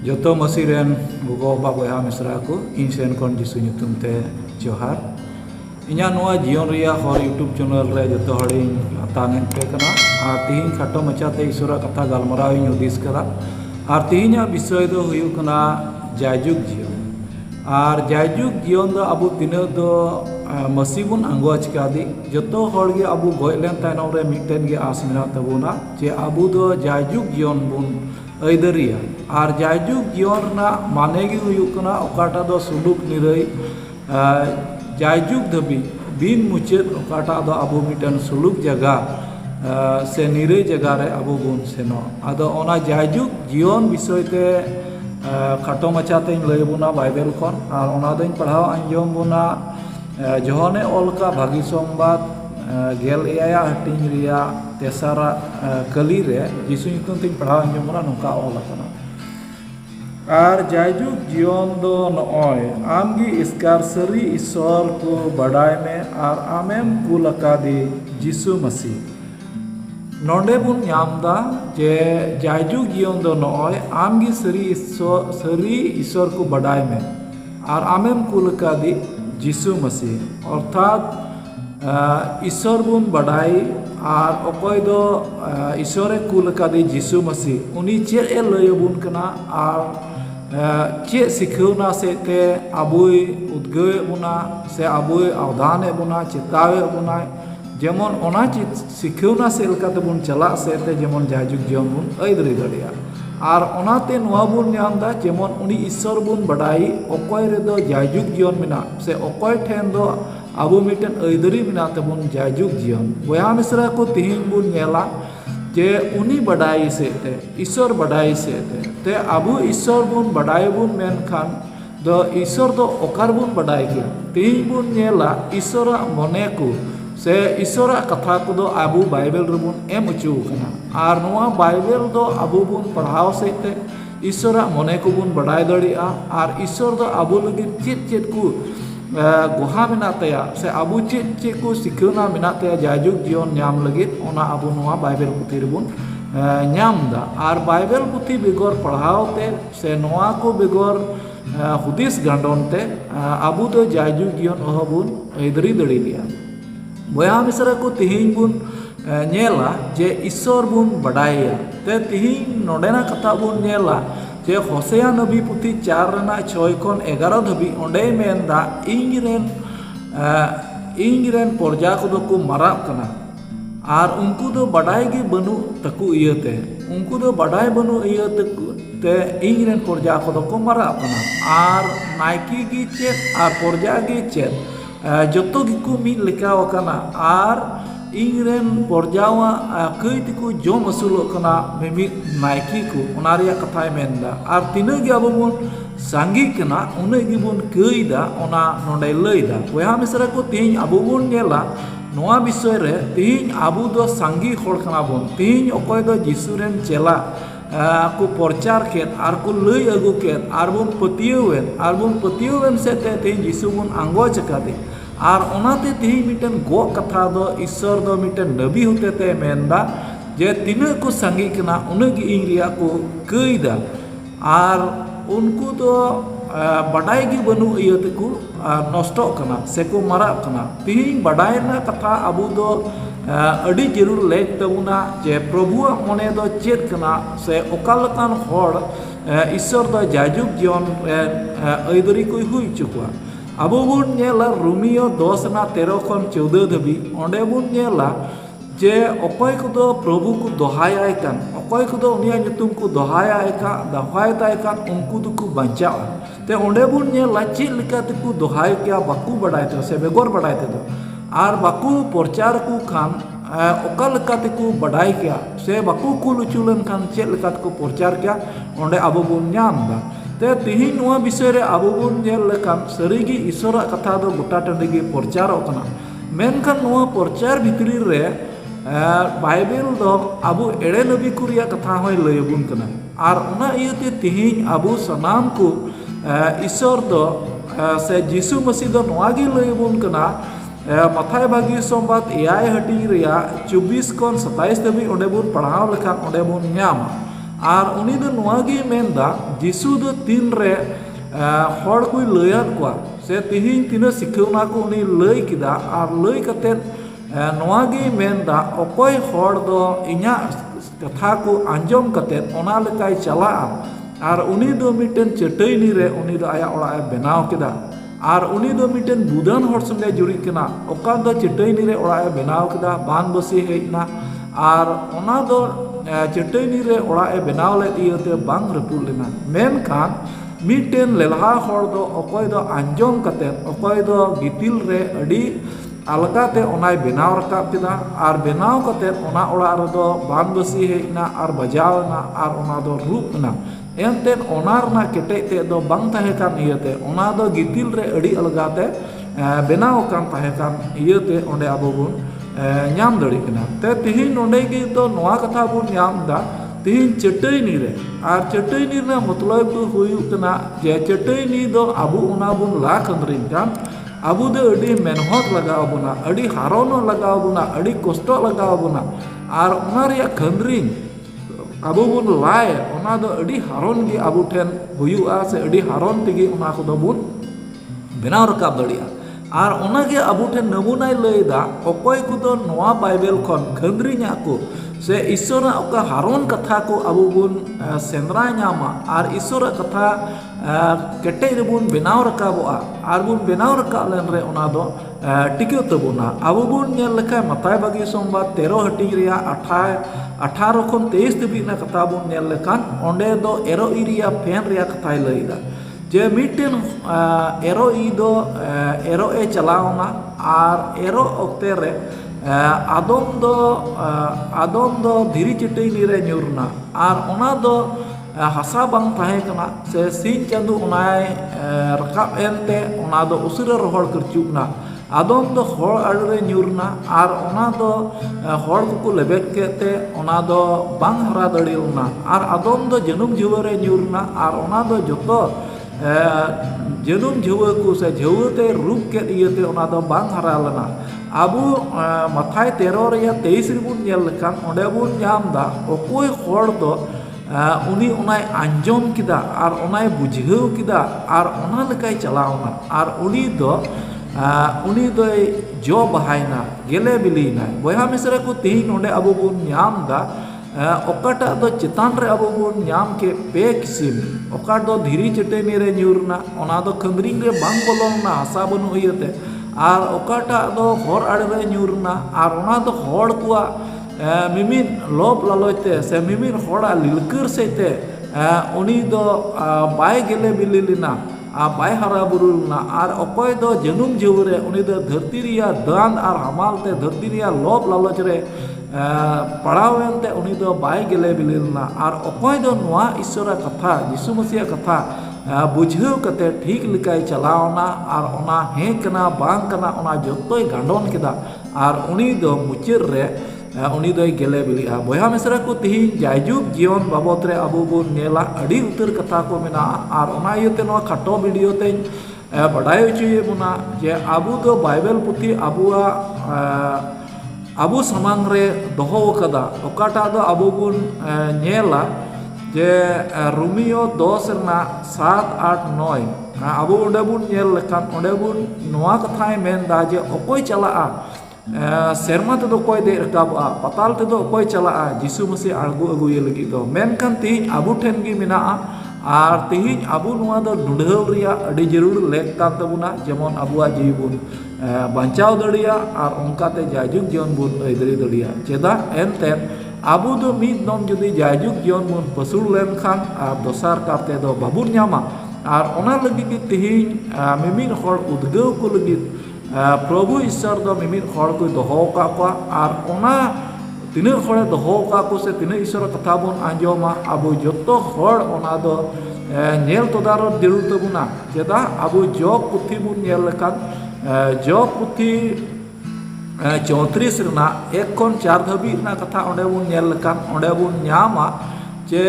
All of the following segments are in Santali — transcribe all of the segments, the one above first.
Joto masiren gogo baba boyha misra ko इन सेन kon जिसु nyutum te johar inya noa jion ria hor YouTube channel re joto horiñ hatangen pe kana ar tihin khato machate isura katha galmarao ᱤᱧ udis kara ar tihinya bisoy do huyu kana jayjuk jion ar jayjuk jion do abu tina do masibun angwa chikadi joto hor ge abu goj len tainom re miten ge as mena tabuna je abu do jayjuk jion bun aidariya ar jayjuk jion na mane ge huyu kana okata do suluk nirai jayjuk dhabi bin muchet okata do abu miten suluk jaga se nirai jaga re abu bun seno ado ona jayjuk jion bisoy te khato machate lay buna bible kon ar ona doñ padhaw anjom buna johone olka bhagi sombad gel eya hating ria tesara kali re jisu nyutum tin padhaw anjom buna nongka ol akana ar jayjuk jion do noy amgi iskar sari isor ko baday me ar amem kulakadi jisu masih नोंडे बुन यामदा जे जयजुग जियोन दो नॉय आमगी सरी ईश्वर को बड़ाई में और आमेम कुल का दी जिसु मसीह अर्थात ईश्वर बुन बड़ाई और अकोय दो ईश्वर कुल का दी जिसु मसीह उनी चे ए लय बुन कना और चे सिखौना से ते अबुई उद्गय बुना से अबुई अवधान बुना चेतावे बुना जेमन ओना चित सिखौना से लकाते बुन चला से ते जेमन जयजुग जियोन बुन अइदरी दड़िया आर ओनाते नोआ बुन न्यामदा जेमन उनी ईश्वर बुन बड़ाई अकोय रे दो जयजुग जियोन मिना से अकोय ठेन दो आबु मिटन अइदरी मिना ते बुन जयजुग जियोन बया मिश्रा को तिहिन बुन नेला जे उनी बड़ाई से ते ईश्वर बड़ाई से ते आबु ईश्वर बुन बड़ाई बुन मेन खान दो ईश्वर दो ओकार बुन बड़ाई गया तिहिन बुन नेला ईश्वर मने को से ईश्वर कथा को दो आबू बाइबल रेबुन एम उचू कना आर नोआ बाइबल दो आबू बुन पढ़ाव से ते ईश्वर मने को बुन बड़ाई दड़िया आर ईश्वर दो आबू लगी चेत चेत को गुहा मिना तया से आबू चेत चेत को सिखौना मिना तया जयजुग जियोन न्याम लगी ओना आबू नोआ बाइबल पुथी रेबुन न्याम दा आर बाइबल पुथी बेगर पढ़ाव ते से नोआ को बेगर हुदिस गांडोन ते आबू दो जयजुग जियोन अहबुन अइदरी दड़ी लिया बया मिश्रा को तिहिन बुन नेला जे ईश्वर बुन बड़ाया ते तिहिन नोडेना कथा बुन नेला जे होसेया नबी पुथी 4 रना 6 खन 11 धबी ओंडे मेनदा इंगिरेन पर्जा को दो को माराब कना आर उनको दो बड़ाई गे बनु तकु इयते उनको दो बड़ाई बनु इयते ते इंगिरेन पर्जा को दो को माराब कना आर नाइकी गी चेत आर पर्जा गी चेत जोतो गिकु मिल लिकाव कना आर इंग्रेन पर्जावा कई तिकु जोम असुलो कना मिमित नाइकी को ओनारिया कथाय मेनदा आर तिना गे आबो बुन सांगी कना उना गे बुन कईदा ओना नोंडे लईदा बया मिश्रा को तिहिन आबो बुन नेला नोआ विषय रे तिहिन आबो दो सांगी होड़ कना बुन तिहिन अकोय दो जिसुरेन चेला को प्रचार केत आर को लई अगु केत आर बुन पतियोवेन से ते तिहिन जिसु बुन आंगो चकादे आर ओनाते तिहिन मिटन गो कथा दो ईश्वर दो मिटन नबी होते ते मेनदा जे तिना को सांगी कना उनगी इंग्रिया को कईदा आर उनको दो बड़ाई गी बनु इयते को नष्टो कना से को मारा कना तिहिन बड़ाई ना कथा अबु दो अड़ी जरूर लेक तबुना जे प्रभुआ मने दो चेत कना से ओकालकान होड़ ईश्वर दो जयजुग जियोन अइदरी को हुई चुका अबो बुन नेला रोमियो 10 ना 13 खन 14 धबी ओंडे बुन नेला जे अकोय को दो प्रभु को दोहायाय कान अकोय को दो उनिया nyutum को दोहायाय का दोहाय ताय कान उनको दो को बंचा ते ओंडे बुन नेला चे लेका ते को दोहाय क्या बाकू बड़ाय ते से बेगोर बड़ाय ते दो आर बाकू प्रचार को खान ओका लेका ते को बड़ाय क्या से बाकू कुल उचुलन खान चे लेका को प्रचार क्या ओंडे अबो बुन न्याम दा ते तिहिन नोआ विषय रे आबो बुन नेल लेकान सरीगी ईश्वर कथा दो गोटा टंडी गे प्रचार ओकना मेनखान नोआ प्रचार भितरी रे बाइबल दो आबो एड़े नबी कुरिया कथा होय लय बुन कना आर ओना इयते तिहिन आबो सनाम को ईश्वर दो से जिसु मसीह दो नोआ गे लय बुन कना माथाय भागी सोमबाद एआई हटी रिया 24 खन 27 धबी ओंडे बुन पढ़ाव लेखान ओंडे बुन न्यामा आर उनी दो नोआ गे मेनदा जिसु दो तीन रे हड़ को लैयाद कोआ से तिहिं तिना सिखावना को उनी लई किदा आर लई कतेद नोआ गे मेनदा अकोय हड़ दो इन्या कथा को आंजम कतेद ओना लेकाय चला आर उनी दो मिटन चटैनी रे उनी दो आया ओड़ा बनाव किदा आर उनी दो मिटन बुदान हड़ संगे जुड़ी कना ओका दो चटैनी रे ओड़ा बनाव किदा बान बसी हेजना आर ओना दो चटैनी रे ओड़ा बनाव ले इयते बांग रपुल लेना मेनखान मिटन लेलहा हड़ दो अकोय दो आंजम कतेद अकोय दो गितिल रे अडी अलगाते ओनाय बनाव रकाब किदा आर बनाव कतेद ओना ओड़ा रे दो बान बसी हेजना आर बजावना आर ओना दो रूपना एनतेन ओनारना केटेते दो बांग ताहेकान इयते ओना दो गितिल रे अडी अलगाते बनाव कान ताहेकान इयते ओंडे आबो बुन ᱧᱟᱢ ᱫᱟᱲᱮᱜ ᱠᱟᱱᱟ ᱛᱮ ᱛᱤᱦᱤᱧ ᱱᱚᱰᱮ ᱜᱮ ᱫᱚ ᱱᱚᱣᱟ ᱠᱟᱛᱷᱟ ᱵᱚᱱ ᱧᱟᱢ ᱫᱟ ᱛᱤᱦᱤᱧ ᱪᱟᱹᱴᱟᱹᱭᱱᱤ ᱨᱮ ᱟᱨ ᱪᱟᱹᱴᱟᱹᱭᱱᱤ ᱨᱮᱱᱟᱜ ᱢᱚᱛᱞᱚᱵ ᱫᱚ ᱦᱩᱭᱩᱜ ᱠᱟᱱᱟ ᱡᱮ ᱪᱟᱹᱴᱟᱹᱭᱱᱤ ᱫᱚ ᱟᱵᱚ ᱚᱱᱟ ᱵᱚᱱ ᱞᱟ ᱠᱷᱟᱸᱫᱽᱨᱤᱧ ᱠᱟᱱ ᱟᱵᱚ ᱫᱚ ᱟᱹᱰᱤ ᱢᱮᱦᱱᱚᱛ ᱞᱟᱜᱟᱣ ᱵᱚᱱᱟ ᱟᱹᱰᱤ ᱦᱟᱨᱚᱱᱚᱜ ᱞᱟᱜᱟᱣ ᱵᱚᱱᱟ ᱟᱹᱰᱤ ᱠᱚᱥᱴᱚ ᱞᱟᱜᱟᱣ ᱵᱚᱱᱟ ᱟᱨ ᱚᱱᱟ ᱨᱮᱭᱟᱜ ᱠᱷᱟᱸᱫᱽᱨᱤᱧ ᱟᱵᱚ ᱵᱚᱱ ᱞᱟᱭᱟ ᱚᱱᱟ ᱫᱚ ᱟᱹᱰᱤ ᱦᱟᱨᱚᱱ ᱜᱮ ᱟᱵᱚ ᱴᱷᱮᱱ ᱦᱩᱭᱩᱜᱼᱟ ᱥᱮ ᱟᱹᱰᱤ ᱦᱟᱨᱚᱱ ᱛᱮᱜᱮ ᱚᱱᱟ ᱠᱚᱫᱚ ᱵᱚᱱ ᱵᱮᱱᱟᱣ ᱨᱟᱠᱟᱵ ᱫᱟᱲᱮᱭᱟᱜᱼᱟ आर ओनागे आबो ठेन नमूनाय लैदा अकय कुदो नोआ बाइबल खन खंद्रिञा को से ईश्वर ओका हारोन कथा को आबो बुन सेंद्रा ᱧᱟᱢᱟ आर ईश्वर कथा केटे रेबुन बेनाव रकाबोआ आर बुन बेनाव रकाब लेन रे ओना दो टिके तबोना आबो बुन नेल लेखा मताय बागी सोमवार 13 हटिंग रिया 18 खन 23 तबिना कथा बुन नेल लेखान ओंडे दो एरो इरिया फेन रिया कथाय लैदा जे मिटन एरो ई दो एरो ए चलावना आर एरो ओक्ते रे आदम दो धीरी चटैनी रे ᱧᱩᱨना आर ओना दो हासा बांग ताहे कना से सिंह चांदू ओनाय रकाब एनते ओना दो उसिरा रोहड़ करचुकना आदम दो हड़ आड़े ᱧᱩᱨना आर ओना दो हड़ को लेबेट केते ओना दो बांग हरा दड़िलना आर आदम दो जनुम जुवरे ᱧᱩᱨना आर ओना दो जतो जनुम झुआ को से झुआते रूप के इयते ओना दो बांग हरा लना आबू मथाय 13 रे 23 रिबुन नेल लेखान ओंडे बुन ᱧᱟᱢ दा अकोय हड़ दो उनी ओनाय आंजम किदा आर ओनाय बुझाव किदा आर ओना लेकाय चलावना आर उनी दोय जो बहायना गेले बिलीना बयहा मिसरा को तिहिन ओंडे आबू बुन ᱧᱟᱢ दा ओकाटा दो चितान रे आबो बुन ᱧᱟᱢ के पे किसिम ओका दो धीरी चटैनी रे ᱧᱩᱨना ओना दो खंद्रिंग रे बांग बोलोना हासा बनु इयते आर ओकाटा दो हर आड़े रे ᱧᱩᱨना आर ओना दो हड़ कुआ मिमिन लोभ लालचते से मिमिन हड़ा लिलकर सेते उनी दो बाय गेले बिलिलिना बाय हरा बुरुलना आर अकोय दो जनुम झुवरे उनी दो धरती रिया दान आर हमालते धरती रिया लोभ लालच रे पढ़ावेंते उनी दो बाय गेले बिलिलना आर अकोय दो नोआ ईश्वर कथा यीशु मसीह कथा बुझाव कते ठीक लिकाय चलावना आर ओना हे कना बांग कना ओना जतोय गांडोन किदा आर उनी दो मुचर रे उनी दोय गेले बिलिया बयहा मिसरा को तिहिन जायजुग जीवन बाबत रे आबो बुन नेला अड़ी उतर कथा को मेना आर ओना इयते नोआ खाटो वीडियो ते बडाय होचुये बुना जे आबो दो बाइबल पुथी आबो समांग रे दोहो कदा ओकाटा दो आबो बुन नेला जे रोमियो 10 रना 7 8 9 आबो ओंडे बुन नेल लेखान ओंडे बुन नोआ कथाय मेनदा जे अकोय चलाआ सेरमा तेदो कोय दे रकाबा पताल तेदो कोय चला यीशु मसीह आगू अगुए लगी दो मेनखान तिहिन आबू ठेन गी मेना आर तिहिन आबू नोआ दो ढूंढाव रिया अड़ी जरूर लेक कान तबुना जेमन आबुआ जीवी बुन बांचाव दड़िया आर ओंकाते जायजुग जीवन बुन अयदरी दड़िया चेदा एनतेन आबू दो मिद दम जुदी जायजुग जीवन बुन पसुर लेनखान आर दोसार कारते दो बाबुन ᱧᱟᱢᱟ आर ओना लगी तिहिन मिमिन हड़ उद्गाव को लगी प्रभु ईश्वर दो मिमिन हड़ को दोहो का आर ओना तिना हड़े दोहो का को से तिना ईश्वर कथा बन आंजोमा आबो जतो हड़ ओना दो नेल तदारो जरूर तबुना चेदा आबो जॉब पुथी बुन नेल लेखान जॉब पुथी 34 रना 1 खन 4 धाबी ना कथा ओंडे बुन नेल लेखान ओंडे बुन ᱧᱟᱢᱟ जे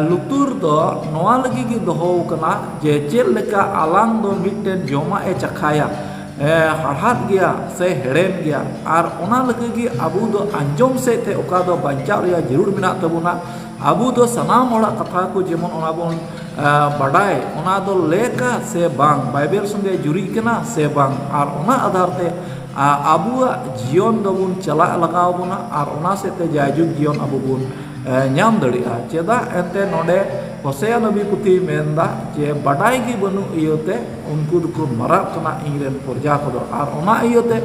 लुतुर दो नोआ लगी गी दोहो कना जे चेल लेका आलांग दो मिटन जोमा ए चखाया हाड़हाट गया से हेड़ेम गया और ओना लगे गी अबू दो अंजम से थे ओका दो बंचाव रिया जरूर मिना तबुना अबू दो सनाम होड़ा कथा को जेमन ओना बोन बड़ाय ओना दो लेका से बांग बाइबल संगे जुरी कना से बांग और ओना आधार ते अबुआ जीवन दोबुन चला लगाव बोना और ओना से ते जायजुग जीवन अबू बुन नाम दड़िया चेदा एंते नोडे होसेया नबी पुथी मेनदा जे बड़ाई की बनु इयोते उनको दुको मरा कना इंग्रेन प्रजा को और ओना इयोते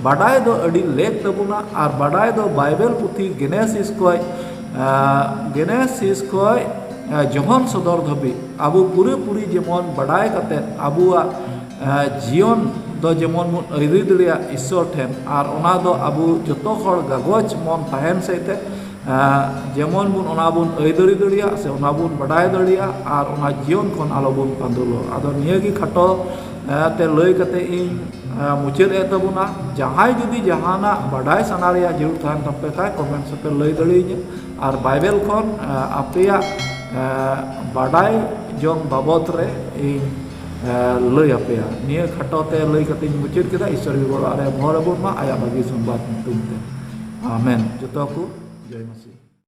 बड़ाई दो अड़ी लेख तबुना और बड़ाई दो बाइबल पुथी गेनेसिस कोय जोहन सदर धबी अबू पूरे पूरी जेमन बड़ाई कते अबुआ जीवन दो जेमन मुन अइदी दड़िया ईश्वर ठेन और ओना दो अबू जतो हर कागज मन तहन सेते जेमन बुन ओना बुन अइदरी दड़िया से ओना बुन बड़ाई दड़िया और ओना जीवन खन आलो बुन पांदुलो आदो नियगी खटो ते लई कते इन मुचाद ए तबुना जहां जुदी जहाना बड़ाई सना रिया जरूर थान तपे खाय कमेंट से पे लई दड़िया और बाइबल खन आपेया बड़ाई जों बाबत रे इन लई आपेया निय खटो ते लई कते मुचाद केदा ईश्वर भी गोड़ आरे भर अबुन मा आया बागी संबाद तुमते आमेन जतो को जय मसीह।